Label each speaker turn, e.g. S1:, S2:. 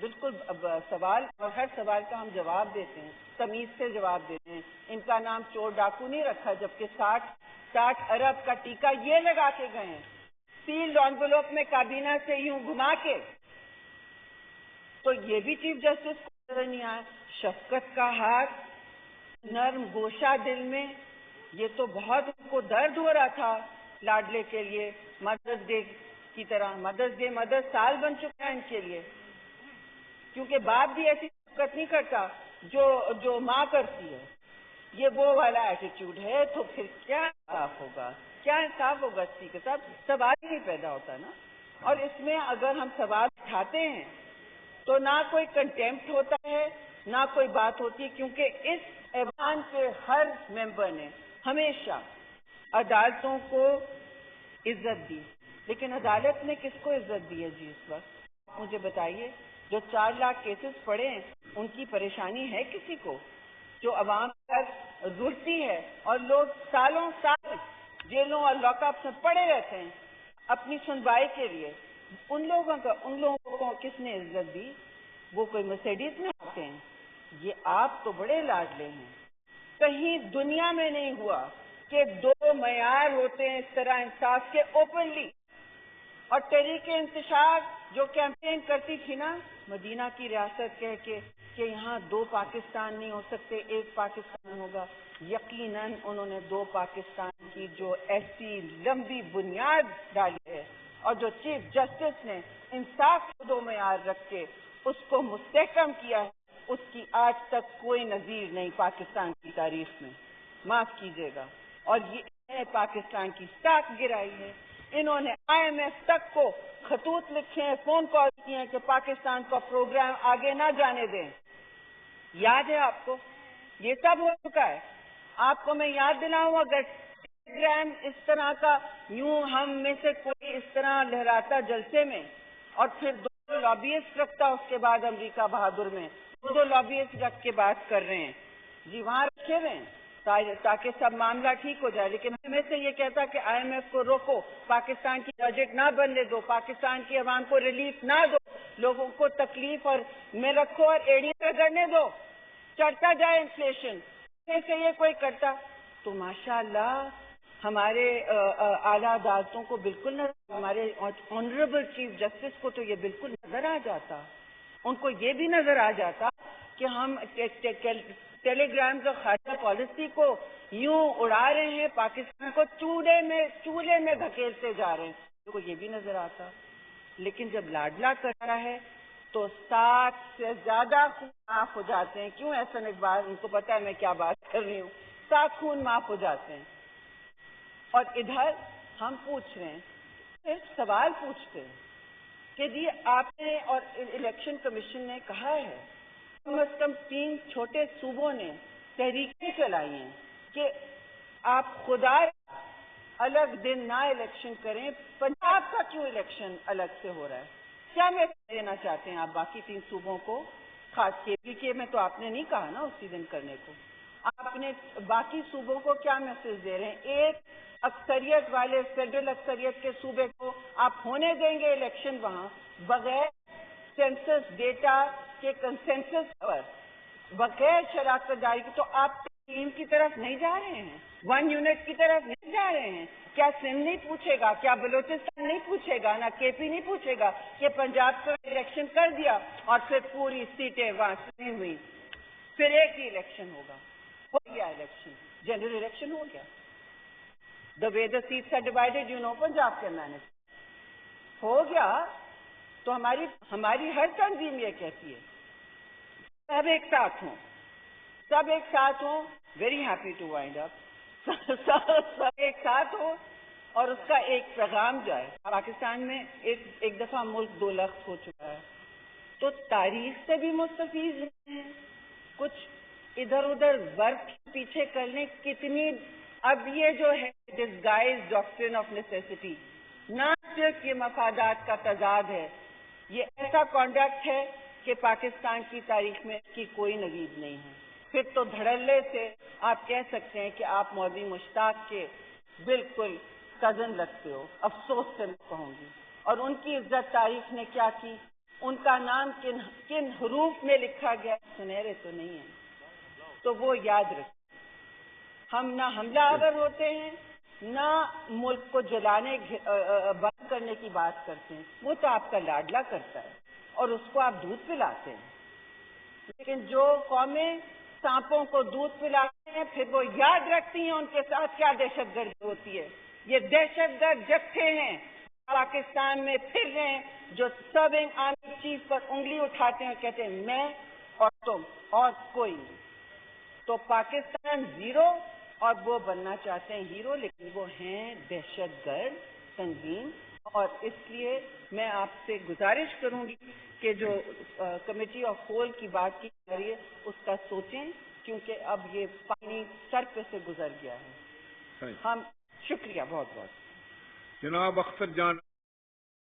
S1: بالکل سوال اور ہر سوال کا ہم جواب دیتے ہیں, تمیز سے جواب دیتے ہیں. ان کا نام چور ڈاکو نہیں رکھا, جبکہ 60 ارب کا ٹیکہ یہ لگا کے گئے ہیں سیلڈ انویلوپ میں کابینہ سے یوں گھما کے. تو یہ بھی چیف جسٹس کو نظر نہیں آیا. شفقت کا ہاتھ, نرم گوشہ دل میں, یہ تو بہت ان کو درد ہو رہا تھا لاڈلے کے لیے. مدرس ڈے کی طرح مدرس ڈے مدرس سال بن چکا ہے ان کے لیے, کیونکہ باپ بھی ایسی شفقت نہیں کرتا جو ماں کرتی ہے. یہ وہ والا ایٹیٹیوڈ ہے, تو پھر کیا انصاف ہوگا, کیا انصاف ہوگا اسی کے ساتھ؟ سوال ہی نہیں پیدا ہوتا نا. اور اس میں اگر ہم سوال اٹھاتے ہیں تو نہ کوئی کنٹیمپٹ ہوتا ہے نہ کوئی بات ہوتی ہے, کیونکہ اس ایوان کے ہر ممبر نے ہمیشہ عدالتوں کو عزت دی. لیکن عدالت نے کس کو عزت دی ہے جی اس وقت؟ مجھے بتائیے. جو 4 لاکھ کیسز پڑے ہیں ان کی پریشانی ہے کسی کو؟ جو عوام پر رلتی ہے اور لوگ سالوں سال جیلوں اور لاک اپ میں پڑے رہتے ہیں اپنی سنوائی کے لیے, ان لوگوں کو کس نے عزت دی؟ وہ کوئی مرسیڈیز میں آتے ہیں؟ یہ آپ تو بڑے لاڈلے ہیں. کہیں دنیا میں نہیں ہوا کہ 2 معیار ہوتے ہیں اس طرح انصاف کے اوپنلی. اور تحریک انتشار جو کیمپین کرتی تھی نا, مدینہ کی ریاست کہہ کے کہ یہاں 2 پاکستان نہیں ہو سکتے, ایک پاکستان ہوگا. یقیناً انہوں نے 2 پاکستان کی جو ایسی لمبی بنیاد ڈالی ہے اور جو چیف جسٹس نے انصاف کو 2 معیار رکھ کے اس کو مستحکم کیا ہے, اس کی آج تک کوئی نظیر نہیں پاکستان کی تاریخ میں. معاف کیجیے گا. اور یہ پاکستان کی ساکھ گرائی ہے. انہوں نے IMF تک کو خطوط لکھے ہیں, فون کال کیے ہیں کہ پاکستان کا پروگرام آگے نہ جانے دیں. یاد ہے آپ کو؟ یہ سب ہو چکا ہے. آپ کو میں یاد دلاؤں, اگر پروگرام اس طرح کا یوں ہم میں سے کوئی اس طرح لہراتا جلسے میں اور پھر 2 لابیسٹ رکھتا اس کے بعد امریکہ بہادر میں 2 لابیسٹ رکھ کے بات کر رہے ہیں جی, وہاں رکھے ہوئے ہیں تاکہ سب معاملہ ٹھیک ہو جائے. لیکن ہمیں سے یہ کہتا کہ IMF کو روکو, پاکستان کی بجٹ نہ بننے دو, پاکستان کی عوام کو ریلیف نہ دو, لوگوں کو تکلیف اور میں رکھو اور ایڑی رگڑنے دو, چڑھتا جائے انفلیشن. ایسے یہ کوئی کرتا تو ماشاءاللہ ہمارے اعلیٰ عدالتوں کو بالکل نہ, ہمارے آنریبل چیف جسٹس کو تو یہ بالکل نظر آ جاتا. ان کو یہ بھی نظر آ جاتا کہ ہم ٹیلی گرامز اور خارجہ پالیسی کو یوں اڑا رہے ہیں, پاکستان کو چولہے میں دھکیلتے جا رہے ہیں, ان کو یہ بھی نظر آتا. لیکن جب لاڈلا کرتا ہے تو 60 سے زیادہ خون معاف ہو جاتے ہیں. کیوں احسن اقبال, ان کو پتا ہے میں کیا بات کر رہی ہوں. 7 خون معاف ہو جاتے ہیں. اور ادھر ہم پوچھ رہے ہیں, ایک سوال پوچھتے ہیں کہ جی آپ نے اور الیکشن کمیشن نے کہا ہے کم از کم 3 چھوٹے صوبوں نے تحریکیں چلائی ہیں کہ آپ خدا الگ دن نہ الیکشن کریں. پنجاب کا کیوں الیکشن الگ سے ہو رہا ہے؟ کیا میسج دینا چاہتے ہیں آپ باقی 3 صوبوں کو؟ خاص کے میں تو آپ نے نہیں کہا نا اسی دن کرنے کو. آپ نے باقی صوبوں کو کیا میسج دے رہے ہیں؟ ایک اکثریت والے فیڈرل اکثریت کے صوبے کو آپ ہونے دیں گے الیکشن وہاں بغیر سینسس ڈیٹا کے کنسنسس پر, بغیر شراکت داری کی؟ تو آپ ٹیم کی طرف نہیں جا رہے ہیں, 1 یونٹ کی طرف نہیں جا رہے ہیں. کیا سندھ نہیں پوچھے گا, کیا بلوچستان نہیں پوچھے گا, نہ KP نہیں پوچھے گا کہ پنجاب کو الیکشن کر دیا اور پھر پوری سیٹیں وہاں نہیں ہوئی, پھر ایک ہی الیکشن ہوگا. ہو گیا الیکشن, جنرل الیکشن ہو گیا. The way the seats are divided, Punjab کے مینج ہو گیا. تو ہماری ہر تنظیم یہ کہتی ہے سب ایک ساتھ ہوں, سب ایک ساتھ ہوں. ویری ہیپی ٹو وائنڈ اپ. سب ایک ساتھ ہوں اور اس کا ایک پیغام جائے. پاکستان میں ایک دفعہ ملک 2 لخت ہو چکا ہے, تو تاریخ سے بھی مستفیض ہیں. کچھ ادھر ادھر ورک پیچھے کرنے کتنی. اب یہ جو ہے ڈسگائز ڈاکٹرن آف نیسیسٹی, نہ صرف یہ مفادات کا تضاد ہے, یہ ایسا کانڈکٹ ہے کہ پاکستان کی تاریخ میں اس کی کوئی نظیر نہیں ہے. پھر تو دھڑلے سے آپ کہہ سکتے ہیں کہ آپ مولوی مشتاق کے بالکل کزن لگتے ہو. افسوس سے میں کہوں گی. اور ان کی عزت تاریخ نے کیا کی؟ ان کا نام کن حروف میں لکھا گیا، سنہرے تو نہیں ہیں، تو وہ یاد رکھیں۔ ہم نہ حملہ آور ہوتے ہیں، نہ ملک کو جلانے بند کرنے کی بات کرتے ہیں، وہ تو آپ کا لاڈلا کرتا ہے اور اس کو آپ دودھ پلاتے ہیں۔ لیکن جو قومیں سانپوں کو دودھ پلاتے ہیں پھر وہ یاد رکھتی ہیں ان کے ساتھ کیا دہشت گردی ہوتی ہے۔ یہ دہشت گرد جتھے ہیں پاکستان میں پھر رہے ہیں جو سرونگ آرمی چیف پر انگلی اٹھاتے ہیں اور کہتے ہیں میں اور تم اور کوئی نہیں۔ تو پاکستان زیرو اور وہ بننا چاہتے ہیں ہیرو، لیکن وہ ہیں دہشت گرد تنظیم۔ اور اس لیے میں آپ سے گزارش کروں گی کہ جو کمیٹی آف ہول کی بات کی جا رہی ہے اس کا سوچیں، کیونکہ اب یہ پانی سر پہ سے گزر گیا ہے۔ ہم شکریہ بہت بہت۔
S2: جناب اختر جان